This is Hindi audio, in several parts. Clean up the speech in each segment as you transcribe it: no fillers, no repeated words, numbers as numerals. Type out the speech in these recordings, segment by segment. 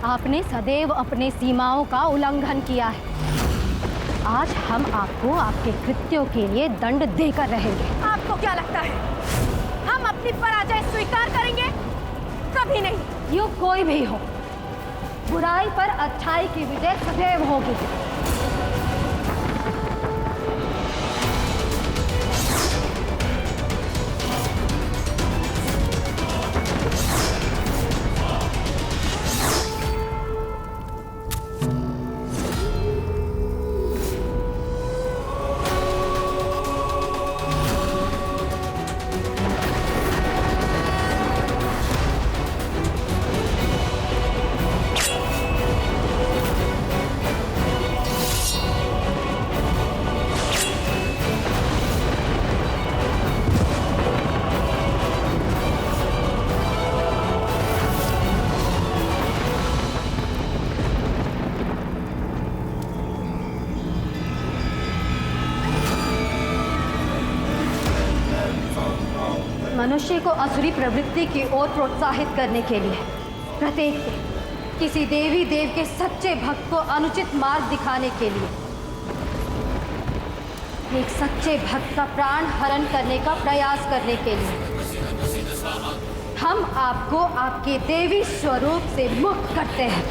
आपने सदैव अपने सीमाओं का उल्लंघन किया है। आज हम आपको आपके कृत्यों के लिए दंड देकर रहेंगे। आपको क्या लगता है हम अपनी पराजय स्वीकार करेंगे? कभी नहीं। यूँ कोई भी हो, बुराई पर अच्छाई की विजय सदैव होगी। मनुष्य को असुरी प्रवृत्ति की ओर प्रोत्साहित करने के लिए प्रत्येक दिन किसी देवी देव के सच्चे भक्त को अनुचित मार्ग दिखाने के लिए एक सच्चे भक्त का प्राण हरण करने का प्रयास करने के लिए हम आपको आपके देवी स्वरूप से मुक्त करते हैं।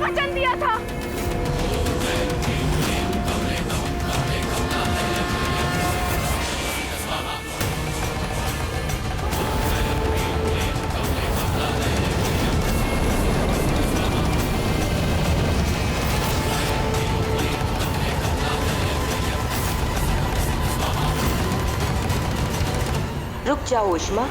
वचन दिया था। रुक जाओ ऊष्मा।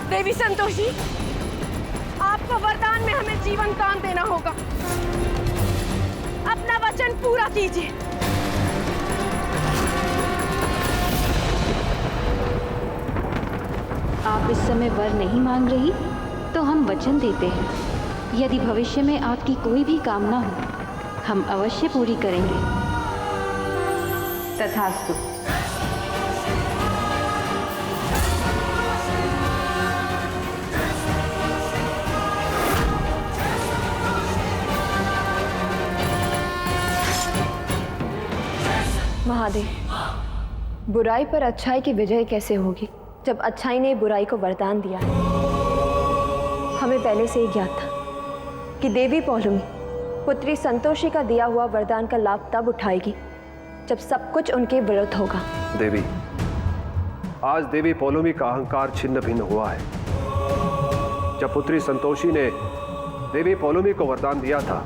देवी संतोषी, आपको वरदान में हमें जीवन दान देना होगा। अपना वचन पूरा कीजिए। आप इस समय वर नहीं मांग रही तो हम वचन देते हैं, यदि भविष्य में आपकी कोई भी कामना हो हम अवश्य पूरी करेंगे। तथास्तु। महादेव, बुराई पर अच्छाई की विजय कैसे होगी जब अच्छाई ने बुराई को वरदान दिया है? हमें पहले से ही ज्ञात था कि देवी पौलुमी पुत्री संतोषी का दिया हुआ वरदान का लाभ तब उठाएगी जब सब कुछ उनके विरुद्ध होगा। देवी, आज देवी पौलुमी का अहंकार छिन्न भिन्न हुआ है। जब पुत्री संतोषी ने देवी पौलुमी को वरदान दिया था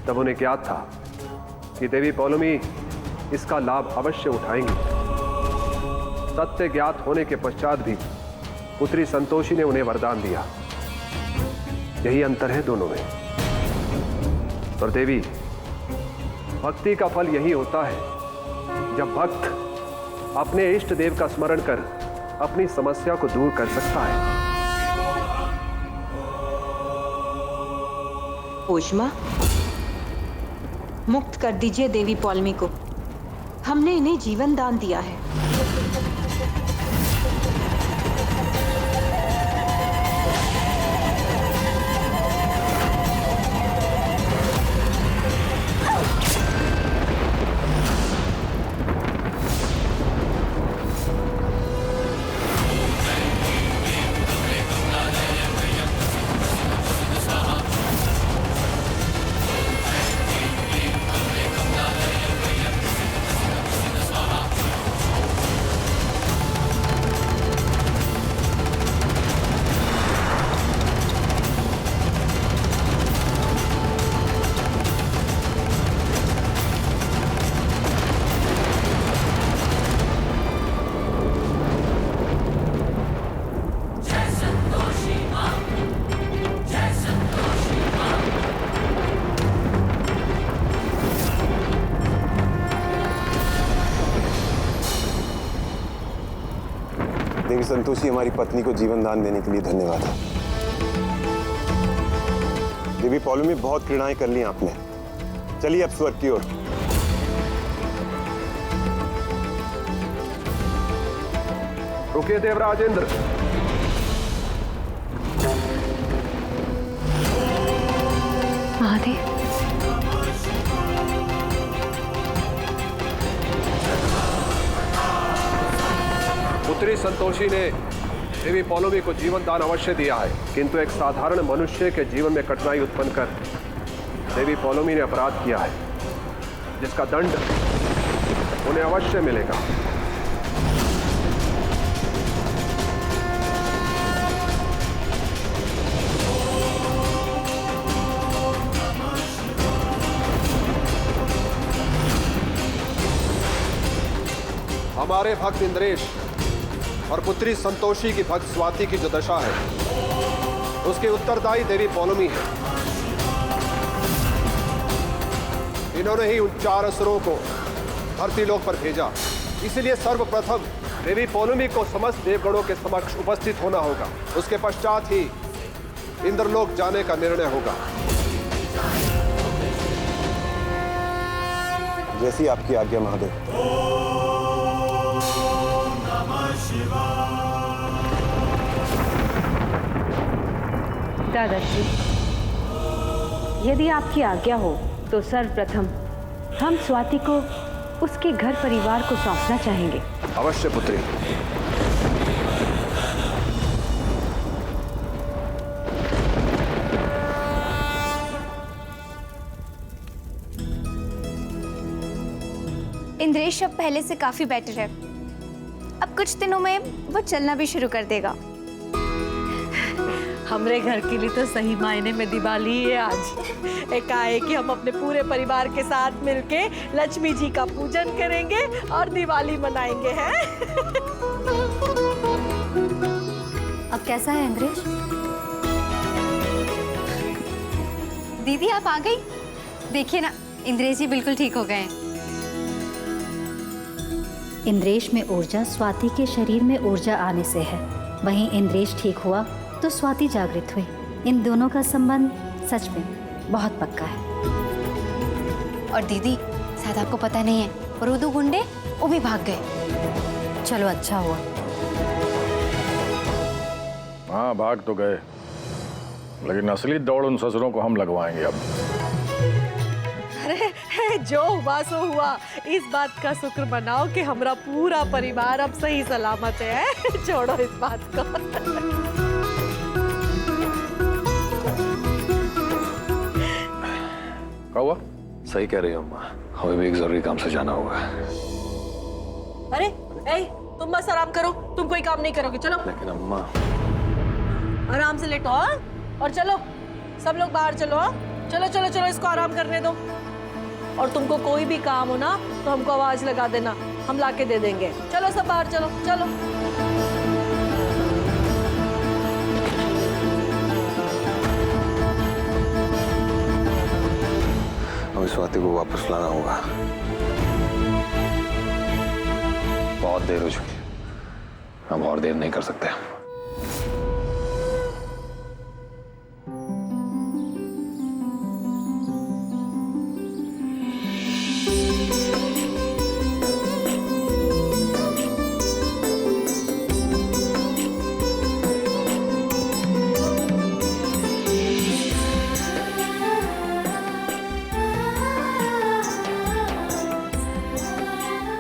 तब उन्हें ज्ञात था कि देवी पौलुमी इसका लाभ अवश्य उठाएंगी। सत्य ज्ञात होने के पश्चात भी पुत्री संतोषी ने उन्हें वरदान दिया। यही अंतर है दोनों में। और देवी, भक्ति का फल यही होता है जब भक्त अपने इष्ट देव का स्मरण कर अपनी समस्या को दूर कर सकता है। ऊष्मा, मुक्त कर दीजिए देवी पौलुमी को। हमने इन्हें जीवन दान दिया है। देवी संतोषी, हमारी पत्नी को जीवन दान देने के लिए धन्यवाद। देवी पौलुमी, बहुत क्रीड़ाएं कर ली आपने। चलिए अब स्वर्ग की ओर। रुकिए देवराज इंद्र। महादेव, पुत्री संतोषी ने देवी पौलुमी को जीवन दान अवश्य दिया है, किंतु एक साधारण मनुष्य के जीवन में कठिनाई उत्पन्न कर देवी पौलुमी ने अपराध किया है, जिसका दंड उन्हें अवश्य मिलेगा। हमारे भक्त इंद्रेश और पुत्री संतोषी की भक्त स्वाति की जो दशा है, उसके उत्तरदायी देवी पौलुमी है। इन्होंने ही उन 4 असुरों को धरती लोक पर भेजा, इसलिए सर्वप्रथम देवी पौलुमी को समस्त देवगणों के समक्ष उपस्थित होना होगा। उसके पश्चात ही इंद्रलोक जाने का निर्णय होगा। जैसी आपकी आज्ञा महादेव। दादाश्री, यदि आपकी आज्ञा हो तो सर्वप्रथम हम स्वाति को उसके घर परिवार को सौंपना चाहेंगे। अवश्य पुत्री। इंद्रेश अब पहले से काफी बेटर है। अब कुछ दिनों में वो चलना भी शुरू कर देगा। हमरे घर के लिए तो सही मायने में दिवाली है आज। एक आए कि हम अपने पूरे परिवार के साथ मिलके लक्ष्मी जी का पूजन करेंगे और दिवाली मनाएंगे हैं। अब कैसा है इंद्रेश? दीदी आप आ गई? देखिए ना, इंद्रेश जी बिल्कुल ठीक हो गए। इंद्रेश में ऊर्जा स्वाति के शरीर में ऊर्जा आने से है। वहीं इंद्रेश ठीक हुआ तो स्वाति जागृत हुई। इन दोनों का संबंध सच में बहुत पक्का है। और दीदी, शायद आपको पता नहीं है, और वो 2 गुंडे वो भी भाग गए। चलो अच्छा हुआ। हाँ, भाग तो गए, लेकिन असली दौड़ उन ससुरों को हम लगवाएंगे अब। अरे जो हुआ सो हुआ। इस बात का शुक्र मनाओ कि हमारा पूरा परिवार अब सही सलामत है। छोड़ो इस बात को। क्या हुआ? सही कह रही हो अम्मा, हमें भी एक जरूरी काम से जाना होगा। अरे ए, तुम बस आराम करो, तुम कोई काम नहीं करोगे। चलो। लेकिन अम्मा, आराम से लेटो। हाँ? और चलो, सब लोग बाहर चलो। हाँ? चलो चलो चलो, इसको आराम करने दो। और तुमको कोई भी काम हो ना तो हमको आवाज लगा देना, हम लाके दे देंगे। चलो सब बाहर चलो। चलो हमें स्वाति को वापस लाना होगा। बहुत देर हो चुकी है, हम और देर नहीं कर सकते।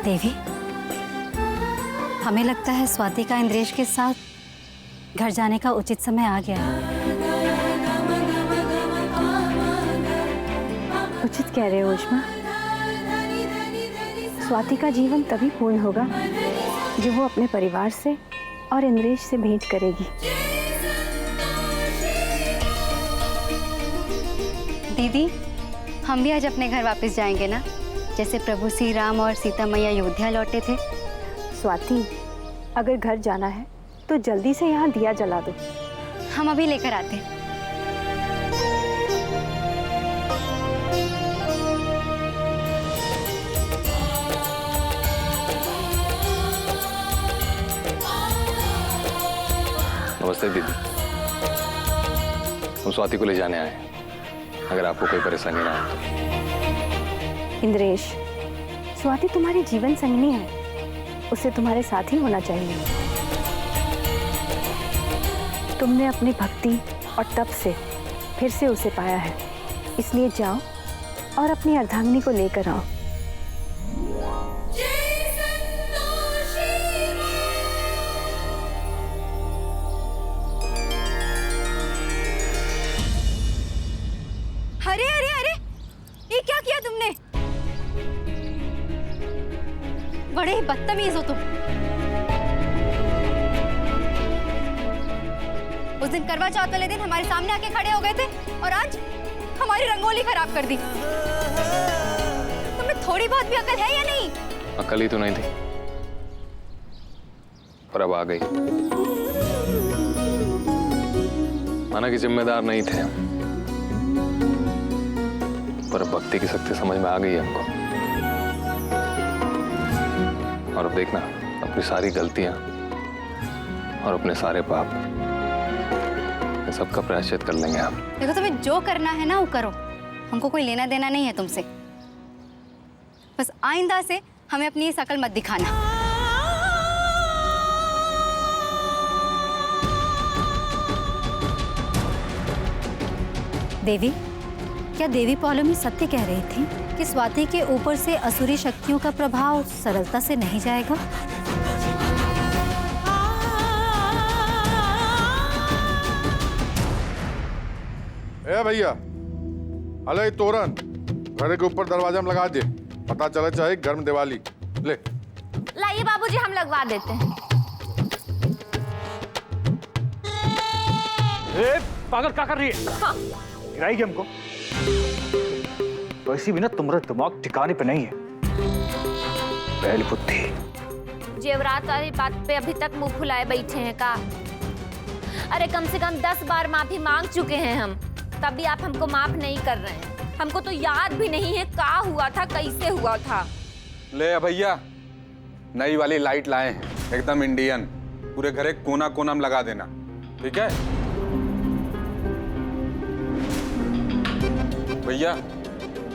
देवी, हमें लगता है स्वाति का इंद्रेश के साथ घर जाने का उचित समय आ गया है। उचित कह रहे हो उष्मा। स्वाति का जीवन तभी पूर्ण होगा जो वो अपने परिवार से और इंद्रेश से भेंट करेगी। दीदी, हम भी आज अपने घर वापस जाएंगे ना, जैसे प्रभु श्री राम और सीता मैया अयोध्या लौटे थे। स्वाति, अगर घर जाना है तो जल्दी से यहाँ दिया जला दो। हम अभी लेकर आते हैं। नमस्ते दीदी। हम स्वाति को ले जाने आए हैं, अगर आपको कोई परेशानी ना हो तो। इंद्रेश, स्वाति तुम्हारी जीवन संगिनी है, उसे तुम्हारे साथ ही होना चाहिए। तुमने अपनी भक्ति और तप से फिर से उसे पाया है, इसलिए जाओ और अपनी अर्धांगिनी को लेकर आओ। अरे अरे अरे, ये क्या किया तुमने? बड़े ही बदतमीज हो तुम। उस दिन करवा चौथ वाले दिन हमारे सामने आके खड़े हो गए थे और आज हमारी रंगोली खराब कर दी। तुम्हें थोड़ी बहुत भी अकल है या नहीं? अकल ही तो नहीं थी, पर अब आ गई। माना कि जिम्मेदार नहीं थे, पर भक्ति की शक्ति समझ में आ गई है हमको। और अब देखना, अपनी सारी गलतियां और अपने सारे पाप, ये सबका प्रायश्चित कर लेंगे हम। देखो, तुम्हें जो करना है ना वो करो, हमको कोई लेना देना नहीं है तुमसे। बस आइंदा से हमें अपनी ये शकल मत दिखाना। देवी, क्या देवी पौलोमी सत्य कह रही थी कि स्वाति के ऊपर से असुरी शक्तियों का प्रभाव सरलता से नहीं जाएगा? ए भैया, अले तोरण घर के ऊपर दरवाजा में लगा दे, पता चला चाहे गर्म दिवाली। ले लाइए बाबूजी, हम लगवा देते हैं। पागल क्या कर रही है? हाँ। गिराएगी हमको। वैसे भी ना तुम्हारा दिमाग ठिकाने पे नहीं है। पहली बुद्धि। जेवरात वाली बात पे अभी तक मुंह फुलाए बैठे हैं का? अरे कम से कम 10 बार माफी मांग चुके हैं हम, तब भी आप हमको माफ नहीं कर रहे हैं। हमको तो याद भी नहीं है क्या हुआ था, कैसे हुआ था। ले भैया, नई वाली लाइट लाए हैं, एकदम इंडियन। पूरे घर एक कोना कोना में लगा देना, ठीक है भैया?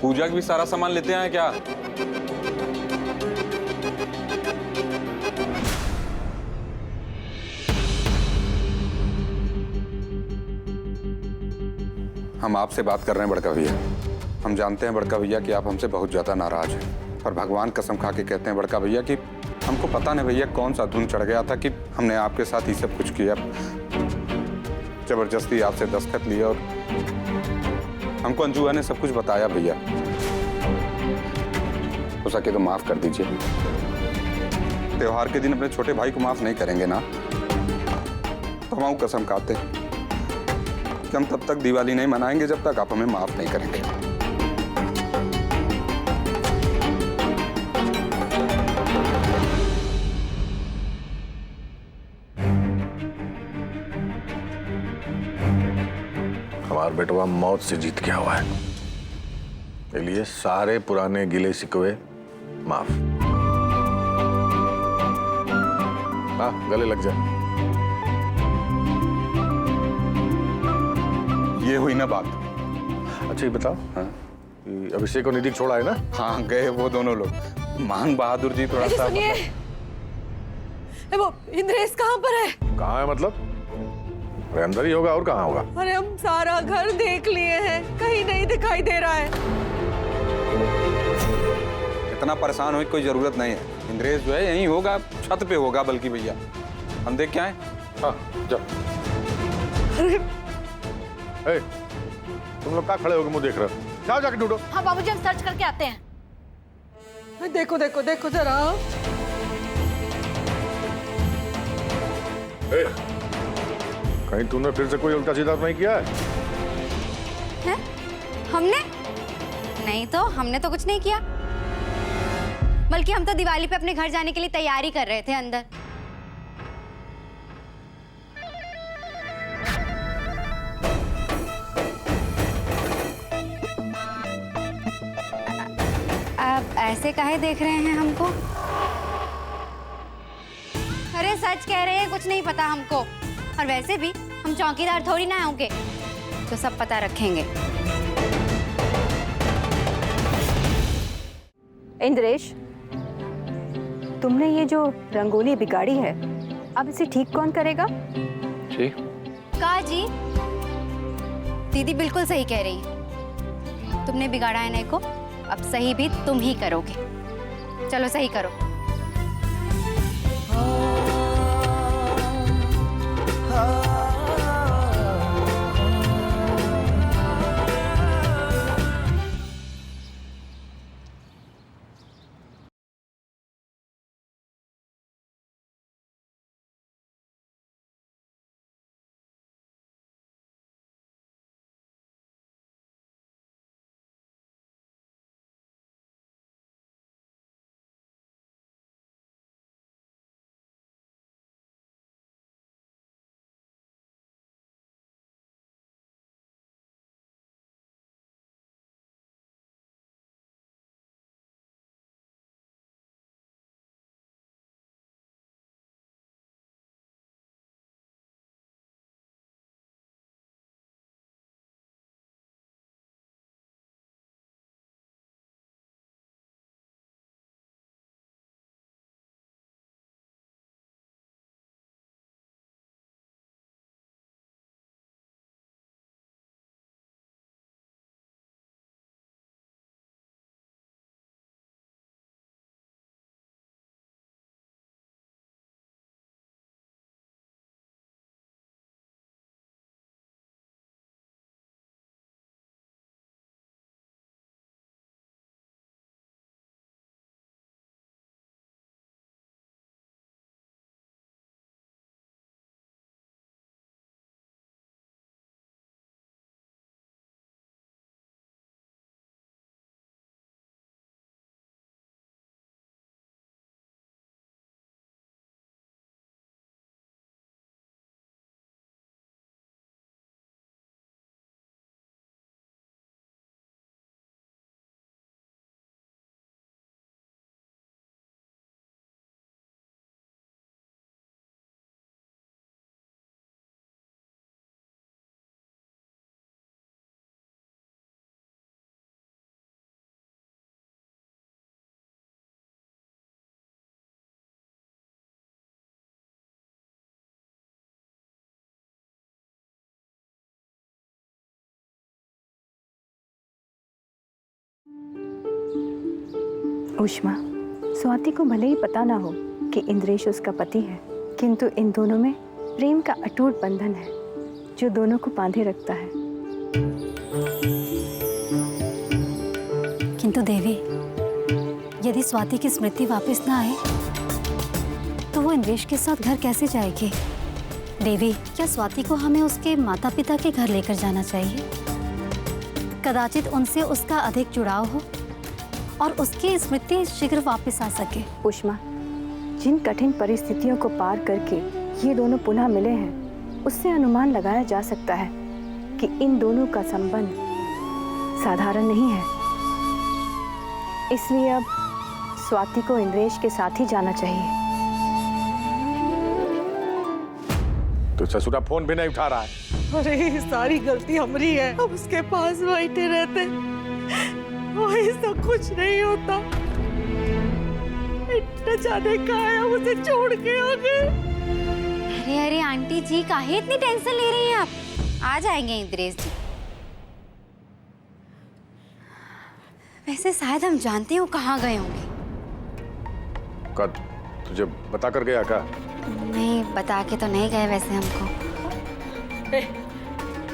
पूजा का भी सारा सामान लेते हैं क्या? हम आपसे बात कर रहे हैं बड़का भैया। हम जानते हैं बड़का भैया कि आप हमसे बहुत ज्यादा नाराज हैं, और भगवान कसम खा के कहते हैं बड़का भैया कि हमको पता नहीं भैया कौन सा धुन चढ़ गया था कि हमने आपके साथ ही सब कुछ किया, जबरदस्ती आपसे दस्तखत लिया और हमको अंजुआ ने सब कुछ बताया। भैया हो सके तो माफ कर दीजिए। त्योहार के दिन अपने छोटे भाई को माफ नहीं करेंगे ना, तो हम कसम खाते हैं कि हम तब तक दिवाली नहीं मनाएंगे जब तक आप हमें माफ नहीं करेंगे। हमारा बेटवा मौत से जीत गया हुआ है, इसलिए सारे पुराने गिले शिकवे माफ। हाँ, गले लग जाए। ये हुई ना बात। अच्छा ये बताओ, हाँ? अभिषेक और निधि छोड़ा है ना? हाँ, गए वो दोनों लोग। मान बहादुर जी थोड़ा सा। सुनिए, वो इंद्रेश कहाँ पर है? कहाँ है मतलब? अरे अंदर ही होगा, और कहाँ होगा? अरे हम सारा घर देख लिए हैं, कहीं नहीं दिखाई दे रहा है। इतना परेशान होने की कोई जरूरत नहीं है। इंद्रेश जो है यहीं होगा, छत पे होगा बल्कि भैया। हम देख के आए। हाँ जाओ। ए, तुम लोग क्या खड़े होकर मुंह देख रहे हो? जाओ जाके ढूंढो। हाँ बाबूजी, हम सर्च करके आते हैं। देखो देखो देखो जरा। कहीं तूने फिर से कोई उल्टा सीधा नहीं किया है? हमने नहीं, तो हमने तो कुछ नहीं किया, बल्कि हम तो दिवाली पे अपने घर जाने के लिए तैयारी कर रहे थे अंदर। अब ऐसे काहे देख रहे हैं हमको? अरे सच कह रहे हैं, कुछ नहीं पता हमको। और वैसे भी हम चौकीदार थोड़ी ना होंगे तो सब पता रखेंगे। इंद्रेश, तुमने ये जो रंगोली बिगाड़ी है, अब इसे ठीक कौन करेगा? जी का जी, दीदी बिल्कुल सही कह रही है। तुमने बिगाड़ा है नहीं को, अब सही भी तुम ही करोगे। चलो सही करो। उष्मा, स्वाति को भले ही पता ना हो कि इंद्रेश उसका पति है, किंतु इन दोनों में प्रेम का अटूट बंधन है जो दोनों को बांधे रखता है। किंतु देवी, यदि स्वाति की स्मृति वापस ना आए तो वो इंद्रेश के साथ घर कैसे जाएगी? देवी, क्या स्वाति को हमें उसके माता पिता के घर लेकर जाना चाहिए? कदाचित उनसे उसका अधिक जुड़ाव हो और उसकी स्मृति शीघ्र वापस आ सके। उष्मा, जिन कठिन परिस्थितियों को पार करके ये दोनों पुनः मिले हैं, उससे अनुमान लगाया जा सकता है कि इन दोनों का संबंध साधारण नहीं है। इसलिए अब स्वाति को इंद्रेश के साथ ही जाना चाहिए। तो ससुरा फोन भी नहीं उठा रहा है। अरे सारी गलती हमारी है, अब उसके पास बैठे रहते वही सब कुछ नहीं होता। न जाने कहाँ है, उसे छोड़ के आ गए। अरे अरे आंटी जी, काहे इतनी टेंशन ले रही हैं आप? आ जाएंगे इंद्रेश जी। वैसे शायद हम जानते हो कहाँ गए होंगे। कद तुझे बता कर गया क्या? नहीं, बता के तो नहीं गए वैसे हमको।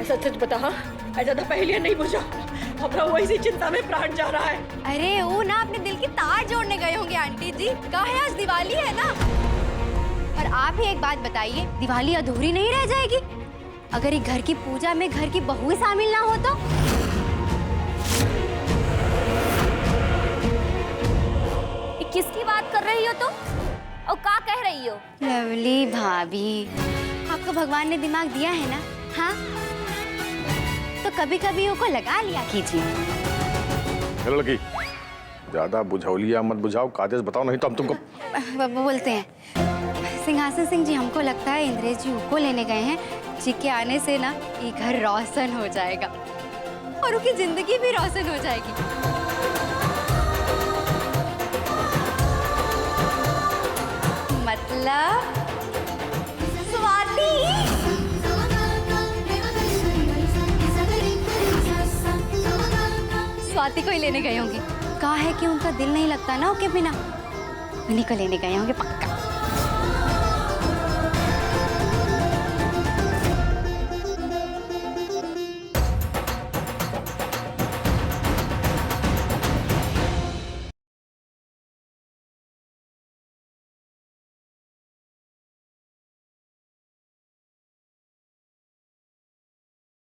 ऐसा सच बता, ऐसा तो पहले नहीं बुझा। हमारा वही सी चिंता में प्राण जा रहा है। अरे वो ना अपने दिल की तार जोड़ने गए होंगे आंटी जी। काहे आज दिवाली है ना। और आप ही एक बात बताइए, दिवाली अधूरी नहीं रह जाएगी अगर एक घर की पूजा में घर की बहू शामिल ना हो तो? किसकी बात कर रही हो तुम? और क्या कह रही हो? लवली भाभी, आपको भगवान ने दिमाग दिया है ना, हाँ? तो कभी कभी उनको लगा लिया कीजिए। लड़की, ज्यादा बुझौलिया मत बुझाओ, कादेश बताओ, नहीं तो हम तुमको बोलते हैं सिंहासन सिंह जी, हमको लगता है इंद्रेश जी को लेने गए हैं, जी के आने से ना ये घर रोशन हो जाएगा और उनकी जिंदगी भी रोशन हो जाएगी। मतलब स्वाति, स्वाति को ही लेने गए होंगे। कहा है कि उनका दिल नहीं लगता ना उनके बिना, उन्हीं को लेने गए होंगे पक्का।